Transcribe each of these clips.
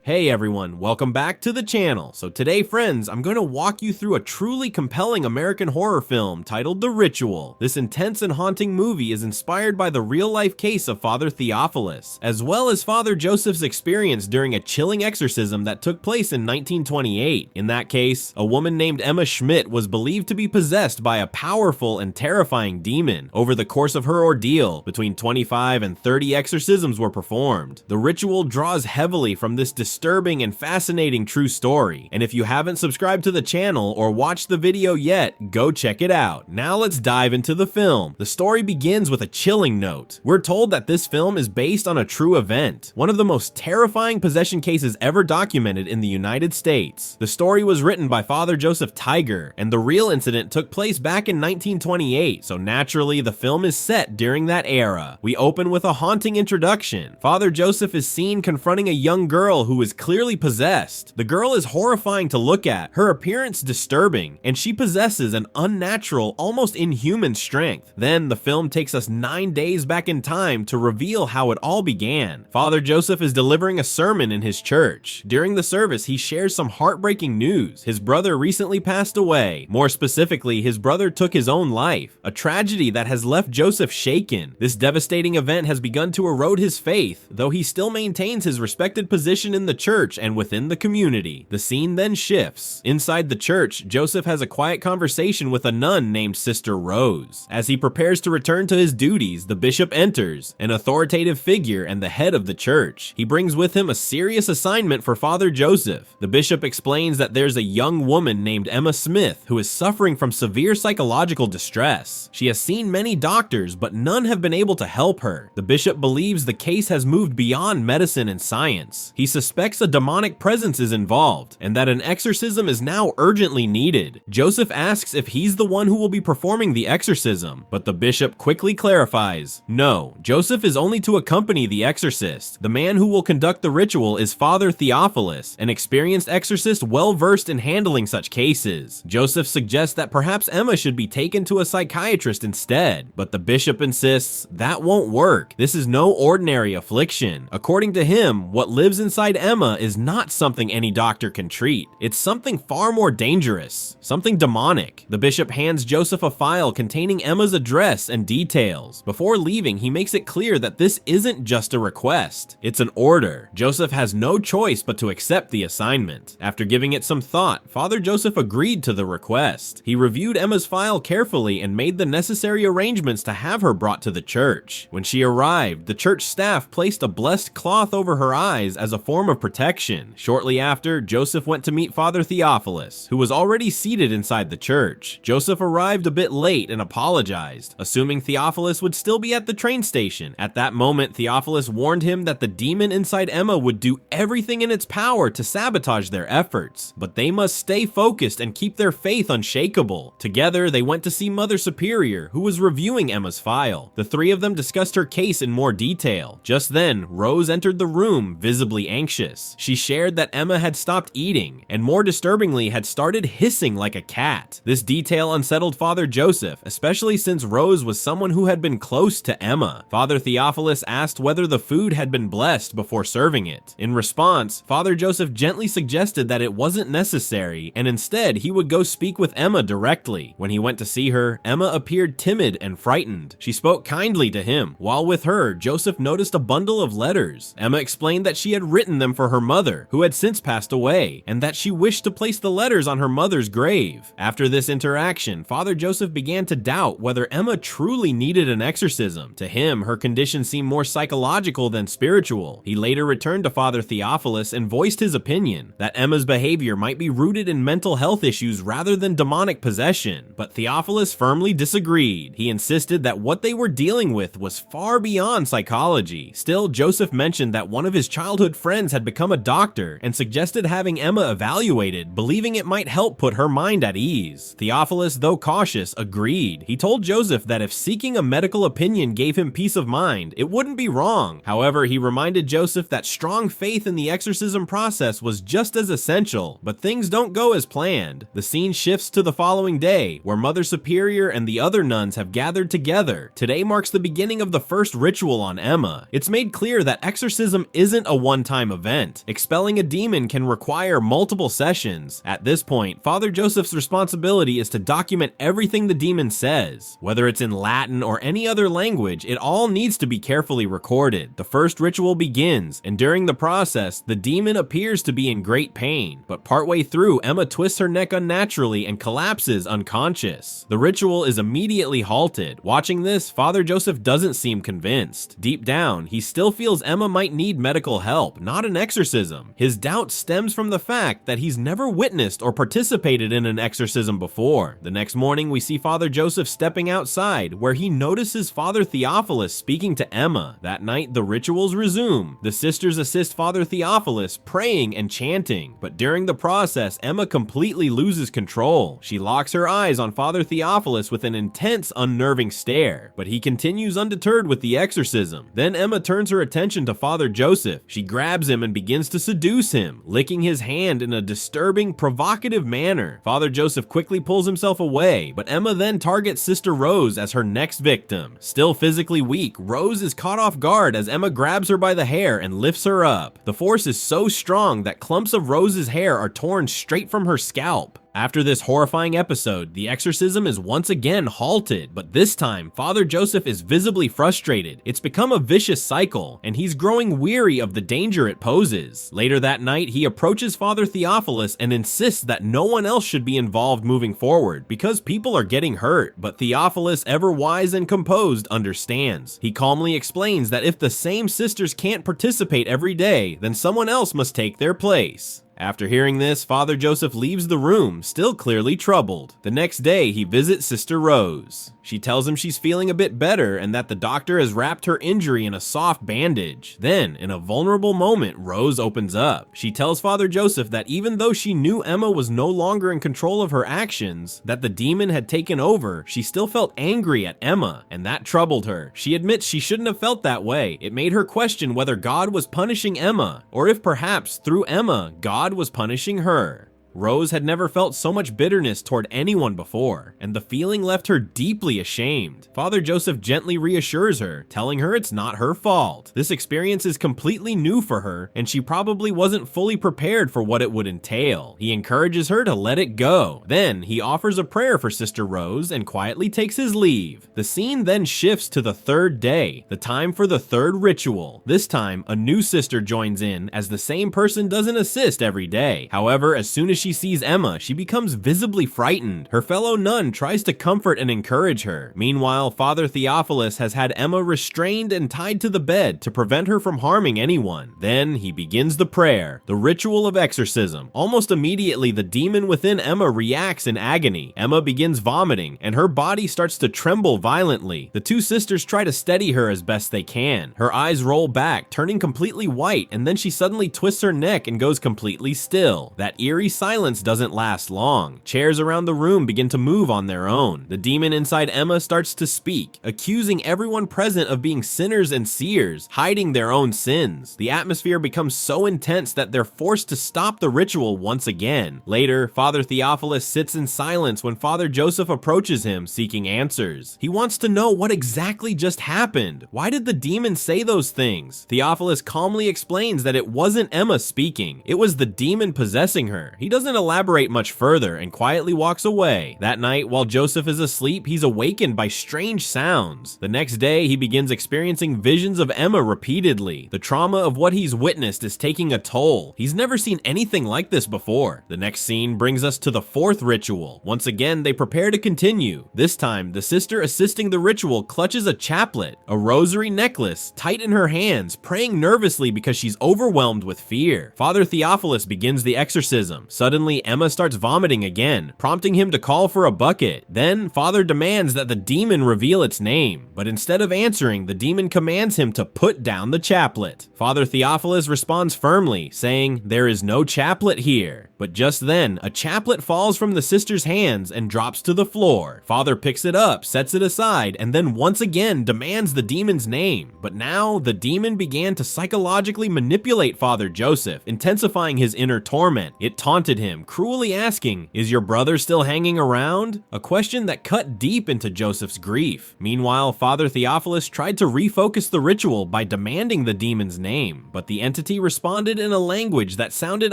Hey everyone, welcome back to the channel. So today, friends, I'm going to walk you through a truly compelling American horror film titled The Ritual. This intense and haunting movie is inspired by the real-life case of Father Theophilus, as well as Father Joseph's experience during a chilling exorcism that took place in 1928. In that case, a woman named Emma Schmidt was believed to be possessed by a powerful and terrifying demon. Over the course of her ordeal, between 25 and 30 exorcisms were performed. The Ritual draws heavily from this disturbing and fascinating true story, and if you haven't subscribed to the channel or watched the video yet, go check it out. Now let's dive into the film. The story begins with a chilling note. We're told that this film is based on a true event, one of the most terrifying possession cases ever documented in the United States. The story was written by Father Joseph Tiger, and the real incident took place back in 1928, so naturally the film is set during that era. We open with a haunting introduction. Father Joseph is seen confronting a young girl who is clearly possessed. The girl is horrifying to look at, her appearance disturbing, and she possesses an unnatural, almost inhuman strength. Then the film takes us 9 days back in time to reveal how it all began. Father Joseph is delivering a sermon in his church. During the service, he shares some heartbreaking news. His brother recently passed away. More specifically, his brother took his own life, a tragedy that has left Joseph shaken. This devastating event has begun to erode his faith, though he still maintains his respected position in the church and within the community. The scene then shifts. Inside the church, Joseph has a quiet conversation with a nun named Sister Rose. As he prepares to return to his duties, the bishop enters, an authoritative figure and the head of the church. He brings with him a serious assignment for Father Joseph. The bishop explains that there's a young woman named Emma Smith who is suffering from severe psychological distress. She has seen many doctors, but none have been able to help her. The bishop believes the case has moved beyond medicine and science. He suspects a demonic presence is involved, and that an exorcism is now urgently needed. Joseph asks if he's the one who will be performing the exorcism, but the bishop quickly clarifies, no, Joseph is only to accompany the exorcist. The man who will conduct the ritual is Father Theophilus, an experienced exorcist well-versed in handling such cases. Joseph suggests that perhaps Emma should be taken to a psychiatrist instead, but the bishop insists that won't work. This is no ordinary affliction. According to him, what lives inside Emma is not something any doctor can treat. It's something far more dangerous, something demonic. The bishop hands Joseph a file containing Emma's address and details. Before leaving, he makes it clear that this isn't just a request, it's an order. Joseph has no choice but to accept the assignment. After giving it some thought, Father Joseph agreed to the request. He reviewed Emma's file carefully and made the necessary arrangements to have her brought to the church. When she arrived, the church staff placed a blessed cloth over her eyes as a form of protection. Shortly after, Joseph went to meet Father Theophilus, who was already seated inside the church. Joseph arrived a bit late and apologized, assuming Theophilus would still be at the train station. At that moment, Theophilus warned him that the demon inside Emma would do everything in its power to sabotage their efforts, but they must stay focused and keep their faith unshakable. Together, they went to see Mother Superior, who was reviewing Emma's file. The three of them discussed her case in more detail. Just then, Rose entered the room, visibly anxious. She shared that Emma had stopped eating, and more disturbingly, had started hissing like a cat. This detail unsettled Father Joseph, especially since Rose was someone who had been close to Emma. Father Theophilus asked whether the food had been blessed before serving it. In response, Father Joseph gently suggested that it wasn't necessary, and instead he would go speak with Emma directly. When he went to see her, Emma appeared timid and frightened. She spoke kindly to him. While with her, Joseph noticed a bundle of letters. Emma explained that she had written them for her mother, who had since passed away, and that she wished to place the letters on her mother's grave. After this interaction, Father Joseph began to doubt whether Emma truly needed an exorcism. To him, her condition seemed more psychological than spiritual. He later returned to Father Theophilus and voiced his opinion that Emma's behavior might be rooted in mental health issues rather than demonic possession, but Theophilus firmly disagreed. He insisted that what they were dealing with was far beyond psychology. Still, Joseph mentioned that one of his childhood friends had become a doctor and suggested having Emma evaluated, believing it might help put her mind at ease. Theophilus, though cautious, agreed. He told Joseph that if seeking a medical opinion gave him peace of mind, it wouldn't be wrong. However, he reminded Joseph that strong faith in the exorcism process was just as essential, but things don't go as planned. The scene shifts to the following day, where Mother Superior and the other nuns have gathered together. Today marks the beginning of the first ritual on Emma. It's made clear that exorcism isn't a one-time event. prevent. Expelling a demon can require multiple sessions. At this point, Father Joseph's responsibility is to document everything the demon says. Whether it's in Latin or any other language, it all needs to be carefully recorded. The first ritual begins, and during the process, the demon appears to be in great pain, but partway through, Emma twists her neck unnaturally and collapses unconscious. The ritual is immediately halted. Watching this, Father Joseph doesn't seem convinced. Deep down, he still feels Emma might need medical help, not an exorcism. His doubt stems from the fact that he's never witnessed or participated in an exorcism before. The next morning, we see Father Joseph stepping outside, where he notices Father Theophilus speaking to Emma. That night, the rituals resume. The sisters assist Father Theophilus, praying and chanting, but during the process, Emma completely loses control. She locks her eyes on Father Theophilus with an intense, unnerving stare, but he continues undeterred with the exorcism. Then Emma turns her attention to Father Joseph. She grabs him and begins to seduce him, licking his hand in a disturbing, provocative manner. Father Joseph quickly pulls himself away, but Emma then targets Sister Rose as her next victim. Still physically weak, Rose is caught off guard as Emma grabs her by the hair and lifts her up. The force is so strong that clumps of Rose's hair are torn straight from her scalp. After this horrifying episode, the exorcism is once again halted, but this time, Father Joseph is visibly frustrated. It's become a vicious cycle, and he's growing weary of the danger it poses. Later that night, he approaches Father Theophilus and insists that no one else should be involved moving forward, because people are getting hurt, but Theophilus, ever wise and composed, understands. He calmly explains that if the same sisters can't participate every day, then someone else must take their place. After hearing this, Father Joseph leaves the room, still clearly troubled. The next day, he visits Sister Rose. She tells him she's feeling a bit better and that the doctor has wrapped her injury in a soft bandage. Then, in a vulnerable moment, Rose opens up. She tells Father Joseph that even though she knew Emma was no longer in control of her actions, that the demon had taken over, she still felt angry at Emma, and that troubled her. She admits she shouldn't have felt that way. It made her question whether God was punishing Emma, or if perhaps, through Emma, God was punishing her. Rose had never felt so much bitterness toward anyone before, and the feeling left her deeply ashamed. Father Joseph gently reassures her, telling her it's not her fault. This experience is completely new for her, and she probably wasn't fully prepared for what it would entail. He encourages her to let it go. Then, he offers a prayer for Sister Rose and quietly takes his leave. The scene then shifts to the third day, the time for the third ritual. This time, a new sister joins in, as the same person doesn't assist every day. However, as soon as she sees Emma, she becomes visibly frightened. Her fellow nun tries to comfort and encourage her. Meanwhile, Father Theophilus has had Emma restrained and tied to the bed to prevent her from harming anyone. Then he begins the prayer, the ritual of exorcism. Almost immediately, the demon within Emma reacts in agony. Emma begins vomiting, and her body starts to tremble violently. The two sisters try to steady her as best they can. Her eyes roll back, turning completely white, and then she suddenly twists her neck and goes completely still. That eerie silence doesn't last long. Chairs around the room begin to move on their own. The demon inside Emma starts to speak, accusing everyone present of being sinners and seers, hiding their own sins. The atmosphere becomes so intense that they're forced to stop the ritual once again. Later, Father Theophilus sits in silence when Father Joseph approaches him, seeking answers. He wants to know what exactly just happened. Why did the demon say those things? Theophilus calmly explains that it wasn't Emma speaking. It was the demon possessing her. He doesn't elaborate much further and quietly walks away. That night, while Joseph is asleep, he's awakened by strange sounds. The next day, he begins experiencing visions of Emma repeatedly. The trauma of what he's witnessed is taking a toll. He's never seen anything like this before. The next scene brings us to the fourth ritual. Once again, they prepare to continue. This time, the sister assisting the ritual clutches a chaplet, a rosary necklace, tight in her hands, praying nervously because she's overwhelmed with fear. Father Theophilus begins the exorcism. Suddenly, Emma starts vomiting again, prompting him to call for a bucket. Then, Father demands that the demon reveal its name, but instead of answering, the demon commands him to put down the chaplet. Father Theophilus responds firmly, saying, "There is no chaplet here." But just then, a chaplet falls from the sister's hands and drops to the floor. Father picks it up, sets it aside, and then once again demands the demon's name. But now, the demon began to psychologically manipulate Father Joseph, intensifying his inner torment. It taunted him, cruelly asking, "Is your brother still hanging around?" A question that cut deep into Joseph's grief. Meanwhile, Father Theophilus tried to refocus the ritual by demanding the demon's name, but the entity responded in a language that sounded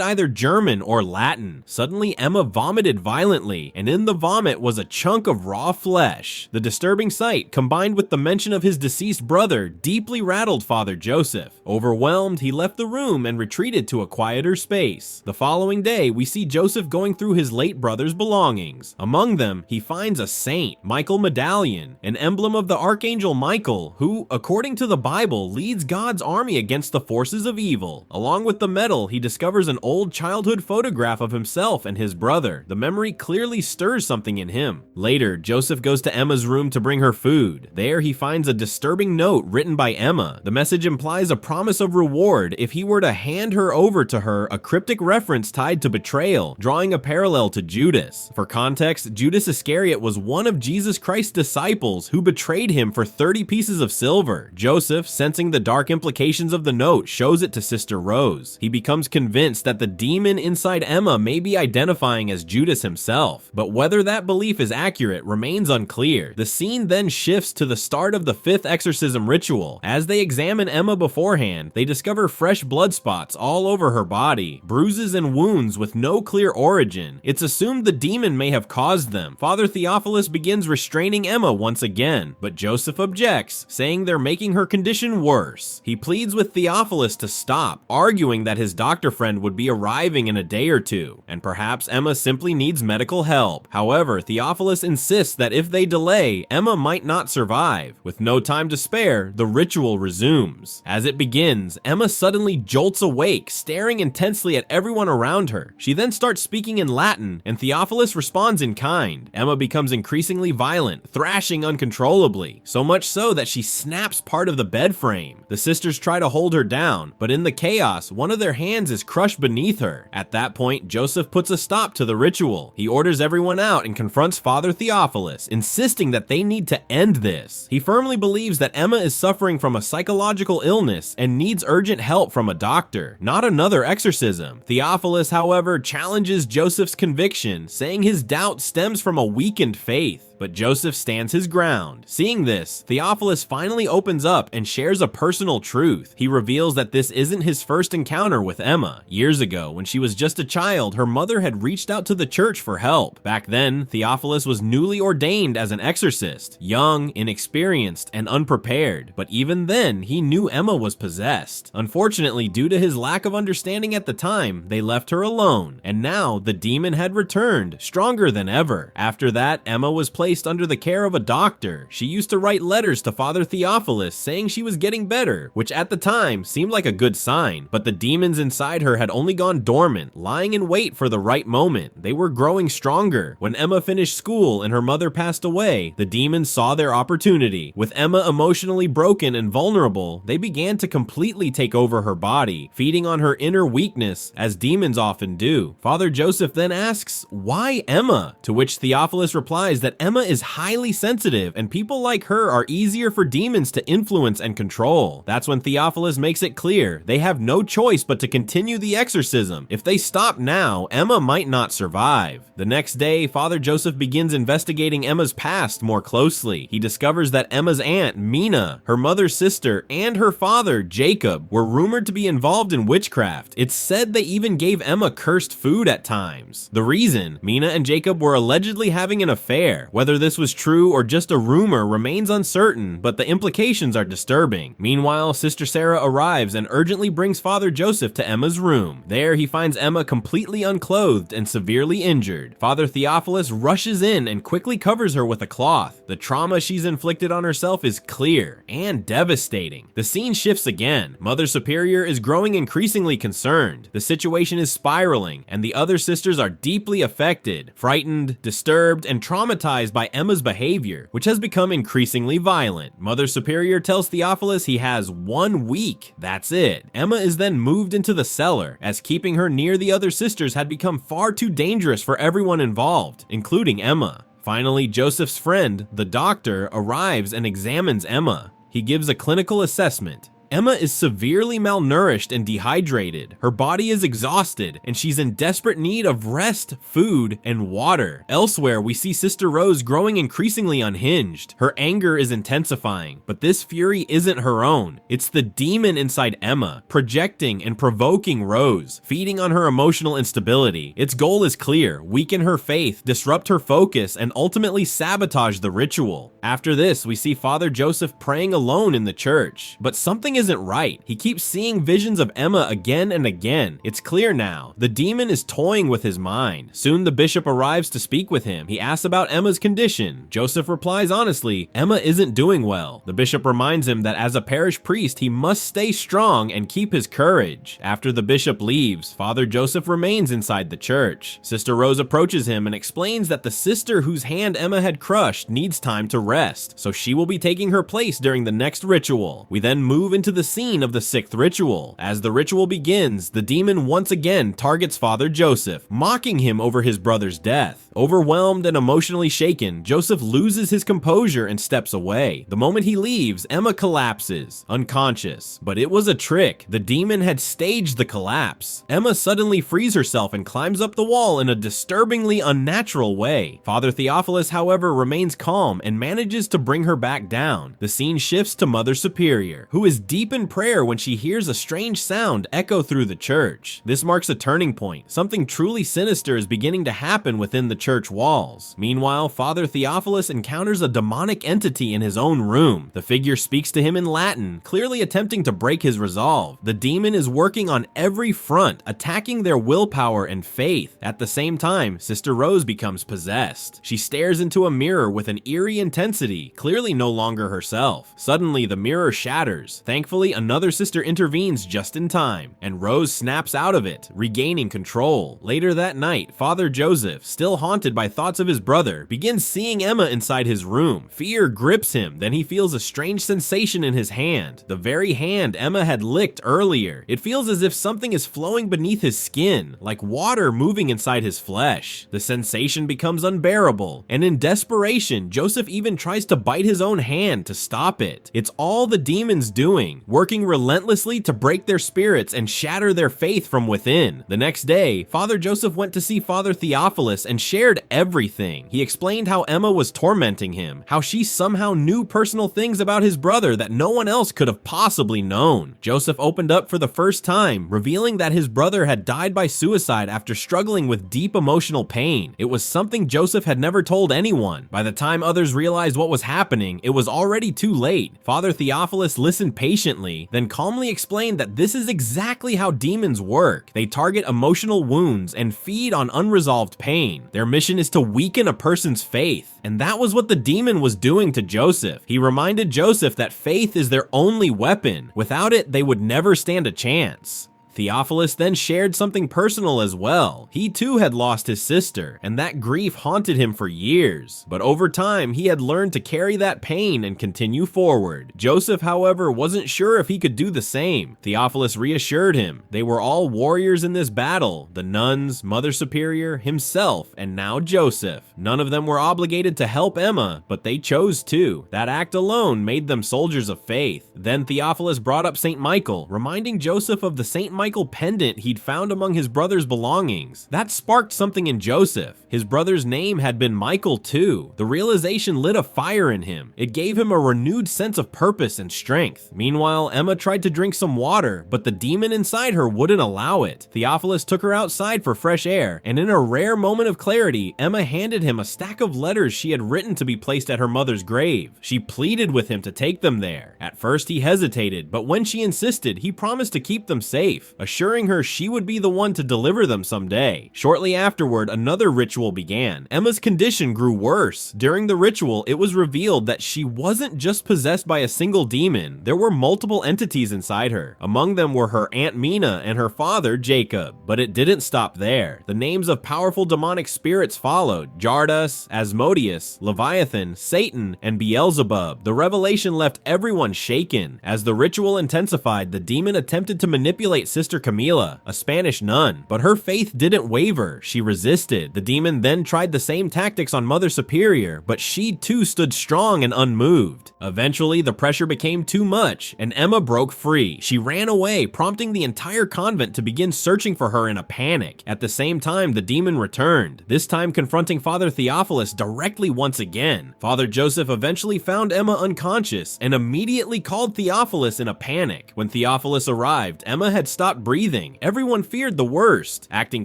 either German or Latin. Suddenly, Emma vomited violently, and in the vomit was a chunk of raw flesh. The disturbing sight, combined with the mention of his deceased brother, deeply rattled Father Joseph. Overwhelmed, he left the room and retreated to a quieter space. The following day, we see Joseph going through his late brother's belongings. Among them, he finds a saint, Michael medallion, an emblem of the Archangel Michael, who, according to the Bible, leads God's army against the forces of evil. Along with the medal, he discovers an old childhood photograph of himself and his brother. The memory clearly stirs something in him. Later, Joseph goes to Emma's room to bring her food. There, he finds a disturbing note written by Emma. The message implies a promise of reward if he were to hand her over to her, a cryptic reference tied to betrayal, drawing a parallel to Judas. For context, Judas Iscariot was one of Jesus Christ's disciples who betrayed him for 30 pieces of silver. Joseph, sensing the dark implications of the note, shows it to Sister Rose. He becomes convinced that the demon inside Emma may be identifying as Judas himself, but whether that belief is accurate remains unclear. The scene then shifts to the start of the 5th exorcism ritual. As they examine Emma beforehand, they discover fresh blood spots all over her body, bruises and wounds with no clear origin. It's assumed the demon may have caused them. Father Theophilus begins restraining Emma once again, but Joseph objects, saying they're making her condition worse. He pleads with Theophilus to stop, arguing that his doctor friend would be arriving in a day or two, and perhaps Emma simply needs medical help. However, Theophilus insists that if they delay, Emma might not survive. With no time to spare, the ritual resumes. As it begins, Emma suddenly jolts awake, staring intensely at everyone around her. She then starts speaking in Latin, and Theophilus responds in kind. Emma becomes increasingly violent, thrashing uncontrollably, so much so that she snaps part of the bed frame. The sisters try to hold her down, but in the chaos, one of their hands is crushed beneath her. At that point, Joseph puts a stop to the ritual. He orders everyone out and confronts Father Theophilus, insisting that they need to end this. He firmly believes that Emma is suffering from a psychological illness and needs urgent help from a doctor, not another exorcism. Theophilus, however, challenges Joseph's conviction, saying his doubt stems from a weakened faith. But Joseph stands his ground. Seeing this, Theophilus finally opens up and shares a personal truth. He reveals that this isn't his first encounter with Emma. Years ago, when she was just a child, her mother had reached out to the church for help. Back then, Theophilus was newly ordained as an exorcist, young, inexperienced, and unprepared. But even then, he knew Emma was possessed. Unfortunately, due to his lack of understanding at the time, they left her alone, and now the demon had returned, stronger than ever. After that, Emma was placed under the care of a doctor. She used to write letters to Father Theophilus saying she was getting better, which at the time seemed like a good sign, but the demons inside her had only gone dormant, lying in wait for the right moment. They were growing stronger. When Emma finished school and her mother passed away, the demons saw their opportunity. With Emma emotionally broken and vulnerable, they began to completely take over her body, feeding on her inner weakness, as demons often do. Father Joseph then asks, "Why Emma?" To which Theophilus replies that Emma is highly sensitive, and people like her are easier for demons to influence and control. That's when Theophilus makes it clear they have no choice but to continue the exorcism. If they stop now, Emma might not survive. The next day, Father Joseph begins investigating Emma's past more closely. He discovers that Emma's aunt, Mina, her mother's sister, and her father, Jacob, were rumored to be involved in witchcraft. It's said they even gave Emma cursed food at times. The reason? Mina and Jacob were allegedly having an affair. Whether this was true or just a rumor remains uncertain, but the implications are disturbing. Meanwhile, Sister Sarah arrives and urgently brings Father Joseph to Emma's room. There, he finds Emma completely unclothed and severely injured. Father Theophilus rushes in and quickly covers her with a cloth. The trauma she's inflicted on herself is clear and devastating. The scene shifts again. Mother Superior is growing increasingly concerned. The situation is spiraling, and the other sisters are deeply affected, frightened, disturbed, and traumatized by Emma's behavior, which has become increasingly violent. Mother Superior tells Theophilus he has 1 week. That's it. Emma is then moved into the cellar, as keeping her near the other sisters had become far too dangerous for everyone involved, including Emma. Finally, Joseph's friend, the doctor, arrives and examines Emma. He gives a clinical assessment. Emma is severely malnourished and dehydrated. Her body is exhausted, and she's in desperate need of rest, food, and water. Elsewhere, we see Sister Rose growing increasingly unhinged. Her anger is intensifying, but this fury isn't her own. It's the demon inside Emma, projecting and provoking Rose, feeding on her emotional instability. Its goal is clear: weaken her faith, disrupt her focus, and ultimately sabotage the ritual. After this, we see Father Joseph praying alone in the church, but something isn't right. He keeps seeing visions of Emma again and again. It's clear now. The demon is toying with his mind. Soon the bishop arrives to speak with him. He asks about Emma's condition. Joseph replies honestly, Emma isn't doing well. The bishop reminds him that as a parish priest, he must stay strong and keep his courage. After the bishop leaves, Father Joseph remains inside the church. Sister Rose approaches him and explains that the sister whose hand Emma had crushed needs time to rest, so she will be taking her place during the next ritual. We then move into the scene of the 6th ritual. As the ritual begins, the demon once again targets Father Joseph, mocking him over his brother's death. Overwhelmed and emotionally shaken, Joseph loses his composure and steps away. The moment he leaves, Emma collapses, unconscious. But it was a trick. The demon had staged the collapse. Emma suddenly frees herself and climbs up the wall in a disturbingly unnatural way. Father Theophilus, however, remains calm and manages to bring her back down. The scene shifts to Mother Superior, who is deep in prayer when she hears a strange sound echo through the church. This marks a turning point. Something truly sinister is beginning to happen within the church walls. Meanwhile, Father Theophilus encounters a demonic entity in his own room. The figure speaks to him in Latin, clearly attempting to break his resolve. The demon is working on every front, attacking their willpower and faith. At the same time, Sister Rose becomes possessed. She stares into a mirror with an eerie intensity, clearly no longer herself. Suddenly, the mirror shatters. Thankfully, another sister intervenes just in time, and Rose snaps out of it, regaining control. Later that night, Father Joseph, still haunted by thoughts of his brother, begins seeing Emma inside his room. Fear grips him, then he feels a strange sensation in his hand, the very hand Emma had licked earlier. It feels as if something is flowing beneath his skin, like water moving inside his flesh. The sensation becomes unbearable, and in desperation, Joseph even tries to bite his own hand to stop it. It's all the demon's doing, working relentlessly to break their spirits and shatter their faith from within. The next day, Father Joseph went to see Father Theophilus and shared everything. He explained how Emma was tormenting him, how she somehow knew personal things about his brother that no one else could have possibly known. Joseph opened up for the first time, revealing that his brother had died by suicide after struggling with deep emotional pain. It was something Joseph had never told anyone. By the time others realized what was happening, it was already too late. Father Theophilus listened patiently, then calmly explained that this is exactly how demons work. They target emotional wounds and feed on unresolved pain. Their mission is to weaken a person's faith, and that was what the demon was doing to Joseph. He reminded Joseph that faith is their only weapon. Without it, they would never stand a chance. Theophilus then shared something personal as well. He too had lost his sister, and that grief haunted him for years. But over time, he had learned to carry that pain and continue forward. Joseph, however, wasn't sure if he could do the same. Theophilus reassured him. They were all warriors in this battle: the nuns, Mother Superior, himself, and now Joseph. None of them were obligated to help Emma, but they chose to. That act alone made them soldiers of faith. Then Theophilus brought up St. Michael, reminding Joseph of the St. Michael pendant he'd found among his brother's belongings. That sparked something in Joseph. His brother's name had been Michael too. The realization lit a fire in him. It gave him a renewed sense of purpose and strength. Meanwhile, Emma tried to drink some water, but the demon inside her wouldn't allow it. Theophilus took her outside for fresh air, and in a rare moment of clarity, Emma handed him a stack of letters she had written to be placed at her mother's grave. She pleaded with him to take them there. At first, he hesitated, but when she insisted, he promised to keep them safe. assuring her she would be the one to deliver them someday. Shortly afterward, another ritual began. Emma's condition grew worse. During the ritual, it was revealed that she wasn't just possessed by a single demon. There were multiple entities inside her. Among them were her Aunt Mina and her father, Jacob. But it didn't stop there. The names of powerful demonic spirits followed: Jardas, Asmodeus, Leviathan, Satan, and Beelzebub. The revelation left everyone shaken. As the ritual intensified, the demon attempted to manipulate Sister Camila, a Spanish nun, but her faith didn't waver. She resisted. The demon then tried the same tactics on Mother Superior, but she too stood strong and unmoved. Eventually, the pressure became too much, and Emma broke free. She ran away, prompting the entire convent to begin searching for her in a panic. At the same time, the demon returned, this time confronting Father Theophilus directly once again. Father Joseph eventually found Emma unconscious and immediately called Theophilus in a panic. When Theophilus arrived, Emma had stopped breathing. Everyone feared the worst. Acting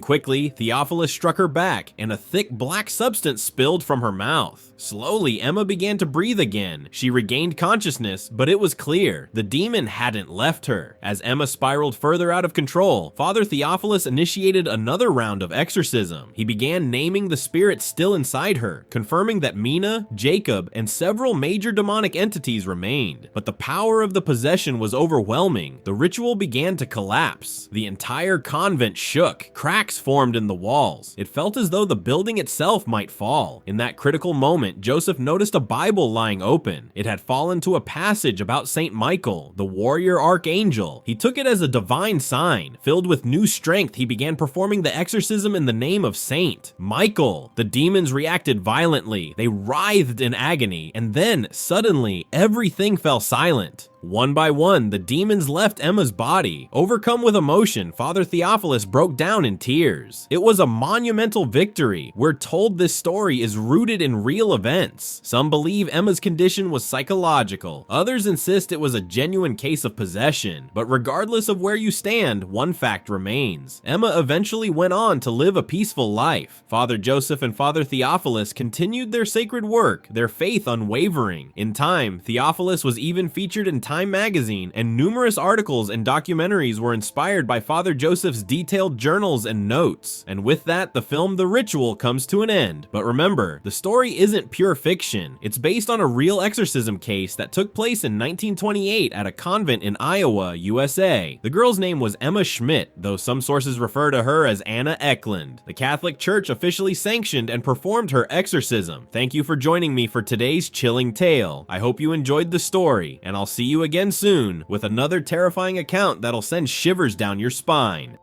quickly, Theophilus struck her back, and a thick black substance spilled from her mouth. Slowly, Emma began to breathe again. She regained consciousness, but it was clear the demon hadn't left her. As Emma spiraled further out of control, Father Theophilus initiated another round of exorcism. He began naming the spirits still inside her, confirming that Mina, Jacob, and several major demonic entities remained. But the power of the possession was overwhelming. The ritual began to collapse. The entire convent shook. Cracks formed in the walls. It felt as though the building itself might fall. In that critical moment, Joseph noticed a Bible lying open. It had fallen to a passage about Saint Michael, the warrior archangel. He took it as a divine sign. Filled with new strength, he began performing the exorcism in the name of Saint Michael. The demons reacted violently. They writhed in agony, and then, suddenly, everything fell silent. One by one, the demons left Emma's body. Overcome with emotion, Father Theophilus broke down in tears. It was a monumental victory. We're told this story is rooted in real events. Some believe Emma's condition was psychological. Others insist it was a genuine case of possession. But regardless of where you stand, one fact remains. Emma eventually went on to live a peaceful life. Father Joseph and Father Theophilus continued their sacred work, their faith unwavering. In time, Theophilus was even featured in Time magazine, and numerous articles and documentaries were inspired by Father Joseph's detailed journals and notes. And with that, the film The Ritual comes to an end. But remember, the story isn't pure fiction. It's based on a real exorcism case that took place in 1928 at a convent in Iowa, USA. The girl's name was Emma Schmidt, though some sources refer to her as Anna Eklund. The Catholic Church officially sanctioned and performed her exorcism. Thank you for joining me for today's chilling tale. I hope you enjoyed the story, and I'll see you again soon with another terrifying account that'll send shivers down your spine.